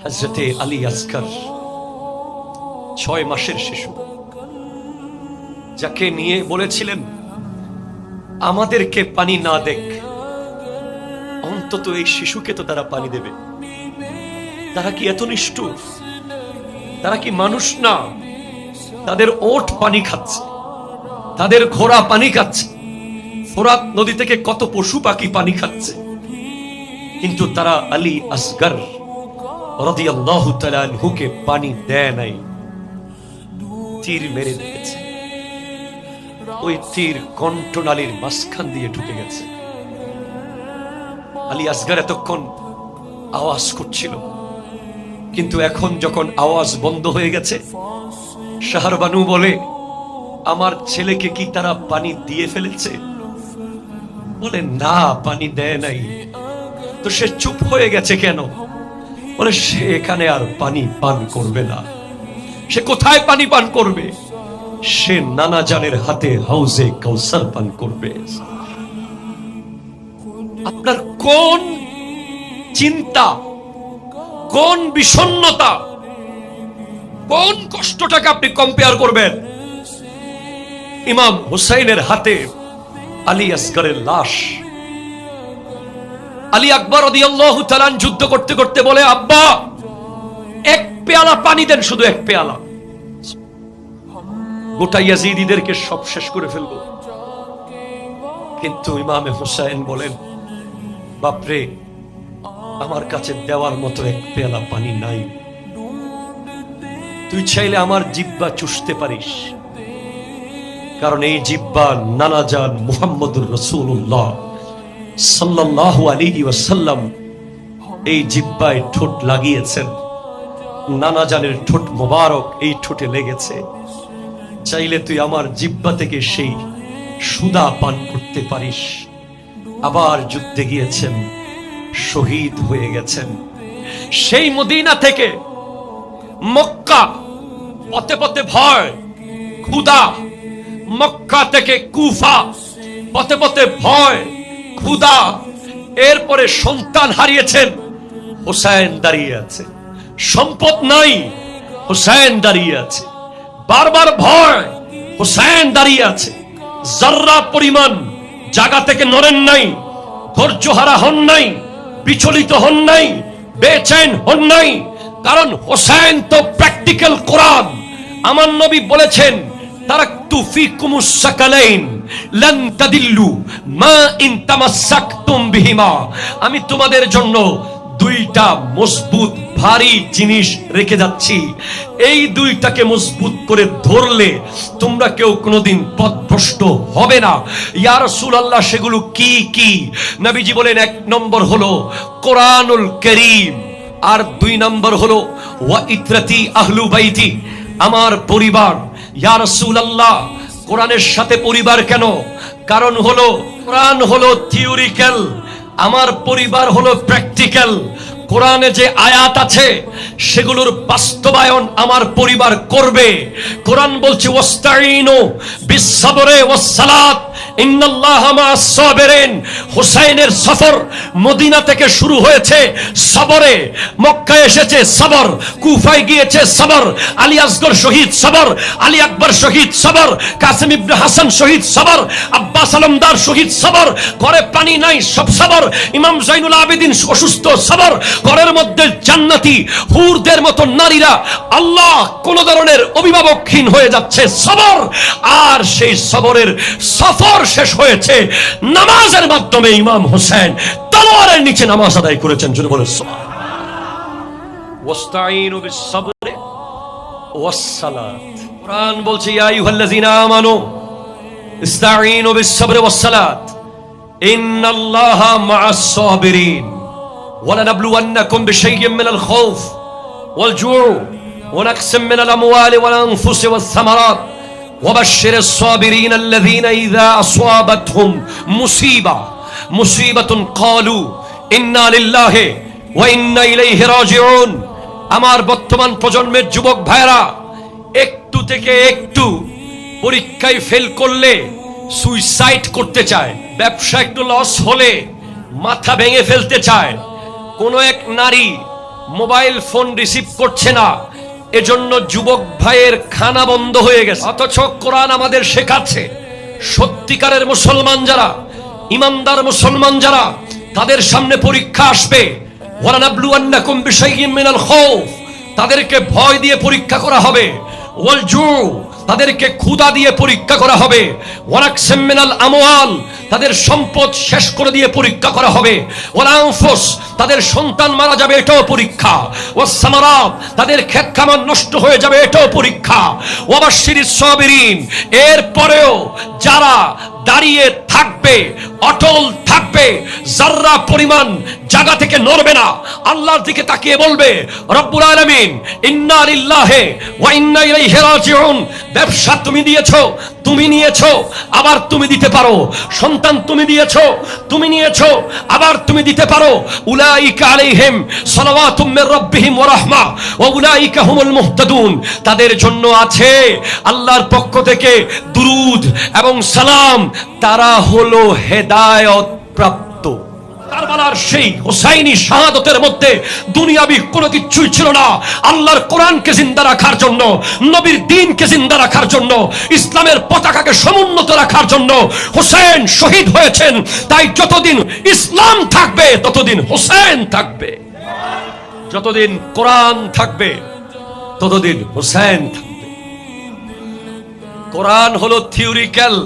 হযরতে আলী আসগর 6 মাসের শিশু, যাকে নিয়ে বলেছিলেন আমাদেরকে পানি না দেখ, অন্তত এই শিশুকে তো তারা পানি দেবে। তারা কি এত নিষ্ঠুর? তারা কি মানুষ না? তাদের ওট পানি খাচ্ছে, তাদের ঘোড়া পানি খাচ্ছে, ফোরাত নদী থেকে কত পশু পাখি পানি খাচ্ছে, কিন্তু তারা আলী আসগর রাদিয়াল্লাহু তাআলা আনহুকে পানি দেয় নাই। তীর মেরে দিয়েছে, ওই তীর কণ্ঠনালীর মাঝখান দিয়ে ঢুকে গেছে। আলী আসগর এতক্ষণ আওয়াজ করছিল, কিন্তু এখন যখন আওয়াজ বন্ধ হয়ে গেছে, শাহরবানু বলে আমার ছেলেকে কি তারা পানি দিয়ে ফেলেছে? বলে না, পানি দেয় নাই। তো সে চুপ হয়ে গেছে কেন? বলে সে এখানে আর পানি পান করবে না। সে কোথায় পানি পান করবে? সে নানা জানের হাতে হাউজে কাউসার পান করবে। আপনার কোন চিন্তা, কোন বিষণ্ণতা, কোন কষ্টটাকে আপনি কম্পেয়ার করবেন? ইমাম হুসাইনের হাতে আলী আসগরের লাশ। আলী আকবর রাদিয়াল্লাহু তাআলা যুদ্ধ করতে করতে বলে, আব্বা এক পেয়ালা পানি দেন, শুধু এক পেয়ালা, গোটা ইয়াজিদীদেরকে সব শেষ করে ফেলবো। কিন্তু ইমামে হুসাইন বলেন, বাপরে, আমার কাছে দেওয়ার মতো এক পেয়ালা পানি নাই। তুই চাইলে আমার জিহ্বা চুষতে পারিস, কারণ এই জিহ্বা নানাজান মুহাম্মদুর রাসূলুল্লাহ সাল্লাল্লাহু আলাইহি ওয়াসাল্লাম এই জিহ্বায় ঠোঁট লাগিয়েছেন। নানাজানের ঠোঁট মোবারক এই ঠোঁটে লেগেছে। চাইলে তুই আমার জিহ্বা থেকে সেই সুদা পান করতে পারিস। আবার যুদ্ধে গিয়েছেন, শহীদ হয়ে গেছেন। সেই মদিনা থেকে মক্কা, পথে পথে ভয়, ক্ষুধা। মক্কা থেকে কুফা, পথে পথে ভয়, ক্ষুধা। এরপরে সন্তান হারিয়েছেন, হুসাইন দাঁড়িয়ে আছে। সম্পদ নাই, হুসাইন দাঁড়িয়ে আছে। বারবার ভয়, হুসাইন দাঁড়িয়ে আছে। যার্রা পরিমাণ জায়গা থেকে নড়েন নাই, ধৈর্যহারা হন নাই, বিচলিত হন নাই, বেচैन হন নাই। কারণ হুসাইন তো প্র্যাকটিক্যাল কোরআন। আমার নবী বলেছেন, তারাকতু ফিকুমুস সাকালাইন লান তাদিল্লু মা ইন তামাসসাকতুম বিহিমা। আমি তোমাদের জন্য দুইটা মজবুত ভারী জিনিস রেখে যাচ্ছি। এই দুইটাকে মজবুত করে ধরলে তোমরা কেউ কোনোদিন পথভ্রষ্ট হবে না। ইয়া রাসূলুল্লাহ, সেগুলো কি কি? নবীজি বলেন, 1 নম্বর হলো কোরআনুল কারীম, আর 2 নম্বর হলো ওয়া ইতরাতি আহলু বাইতি, আমার পরিবার। ইয়া রাসূলুল্লাহ, কোরআনের সাথে পরিবার কেন? কারণ হলো কোরআন হলো থিওরিক্যাল, আমার পরিবার হলো প্র্যাকটিক্যাল। কোরআনে যে আয়াত আছে সেগুলোর বাস্তবায়ন আমার পরিবার করবে। কোরআন বলছে ওয়াস্তাইনু বিস-সাবরি ওয়াস-সালাত ইন্নাল্লাহা মা'আস সাবিরিন। হুসাইনের সফর মদিনা থেকে শুরু হয়েছে সবরে, মক্কায় এসেছে সবর, কুফায় গিয়েছে সবর, আলী আসগর শহীদ সবর, আলী আকবর শহীদ সবর, কাসিম ইবনে হাসান শহীদ সবর, আব্বাস আলমদার শহীদ সবর। ঘরে পানি নাই, সব সবর। ইমাম জাইনুল আবেদিন অসুস্থ, সবর। ঘরের মধ্যে জান্নাতি হুরদের মতো নারীরা আল্লাহ কোন ধরনের অভিভাবকহীন হয়ে যাচ্ছে, সবর। আর সেই সবরের সফর শেষ হয়েছে নামাজের মাধ্যমে। ইমাম হোসেন তলোয়ারের নিচে নামাজ আদায় করেছেন। জোরে বলে সুবহানাল্লাহ। ওয়াস্তাইনু বিস-সাবরি ওয়াস-সালাত। কোরআন বলছে, ইয়া আইয়ুহাল্লাযীনা আমানু ইসতাঈনু বিস-সাবরি ওয়াস-সালাত ইন্নাল্লাহা মা'আস সাবিরিন ওয়ালানাবলুওয়ান্নাকুম বিশাইইন মিনাল খাউফ ওয়াল জুউ ওয়া নাকসিম মিনাল আমওয়ালি ওয়াল আনফুসি ওয়াস-সামারাত ওয়াবাশশিরিস সাবিরিন আল্লাযীনা ইযা আসাবাতহুম মুসিবাতুন ক্বালু ইন্না লিল্লাহি ওয়া ইন্না ইলাইহি রাজিউন। আমার বর্তমান প্রজন্মের যুবক ভাইরা একটু থেকে একটু পরীক্ষায় ফেল করলে সুইসাইড করতে চায়, ব্যবসা একটু লস হলে মাথা ভেঙে ফেলতে চায়। কোন এক নারী মোবাইল ফোন রিসিভ করছে না, এজন্য যুবক ভাইয়ের খানা বন্ধ হয়ে গেছে। অথচ কোরআন আমাদের শেখাচ্ছে সত্যিকারের মুসলমান যারা, ইমানদার মুসলমান যারা, তাদের সামনে পরীক্ষা আসবে। ওয়ালানাবলুয়ান্নাকুম বিশাইইম মিনাল খাউফ, তাদেরকে ভয় দিয়ে পরীক্ষা করা হবে। ওয়াল জু, তাদেরকে ক্ষুধা দিয়ে পরীক্ষা করা হবে। ওয়ানাকসিম মিনাল আমওয়াল, তাদের সম্পদ শেষ করে দিয়ে পরীক্ষা করা হবে। ওয়াল আনফুস, তাদের সন্তান মারা যাবে, এটাও পরীক্ষা। ওয়াস সামারাত, তাদের ক্ষেত খামার নষ্ট হয়ে যাবে, এটাও পরীক্ষা। ওয়াবাশশিরিস সাবিরিন, এরপরেও যারা দাঁড়িয়ে থাকবে, অটল থাকবে, যাররা পরিমাণ জায়গা থেকে নড়বে না, আল্লাহর দিকে তাকিয়ে বলবে রব্বুল আলামিন ইন্না লিল্লাহি ওয়া ইন্না ইলাইহি রাজিউন। ব্যবসা তুমি দিয়েছো, তুমি নিয়েছো, আবার তুমি দিতে পারো। সন্তান তুমি দিয়েছো, তুমি নিয়েছো, আবার তুমি দিতে পারো। উলাইকা আলাইহিম সালাওয়াতুম মির রাব্বিহিম ওয়া রাহমা ওয়া উলাইকা হুমুল মুহতাদুন। তাদের জন্য আছে আল্লাহর পক্ষ থেকে দুরূদ এবং সালাম, তারা হলো হেদায়েত প্রাপ্ত। কারবালার সেই হুসাইনি শাহাদাতের মধ্যে দুনিয়াবি কোনো কিছুই ছিল না। আল্লাহর কোরআনকে জিন্দা রাখার জন্য, নবীর দ্বীনকে জিন্দা রাখার জন্য, ইসলামের পতাকাকে সমুন্নত রাখার জন্য হুসাইন শহীদ হয়েছেন। তাই যতদিন ইসলাম থাকবে ততদিন হুসাইন থাকবে, যতদিন কোরআন থাকবে ততদিন হুসাইন থাকবে। কোরআন হলো থিওরিক্যাল,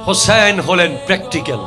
হুসাইন হলেন প্র্যাকটিক্যাল।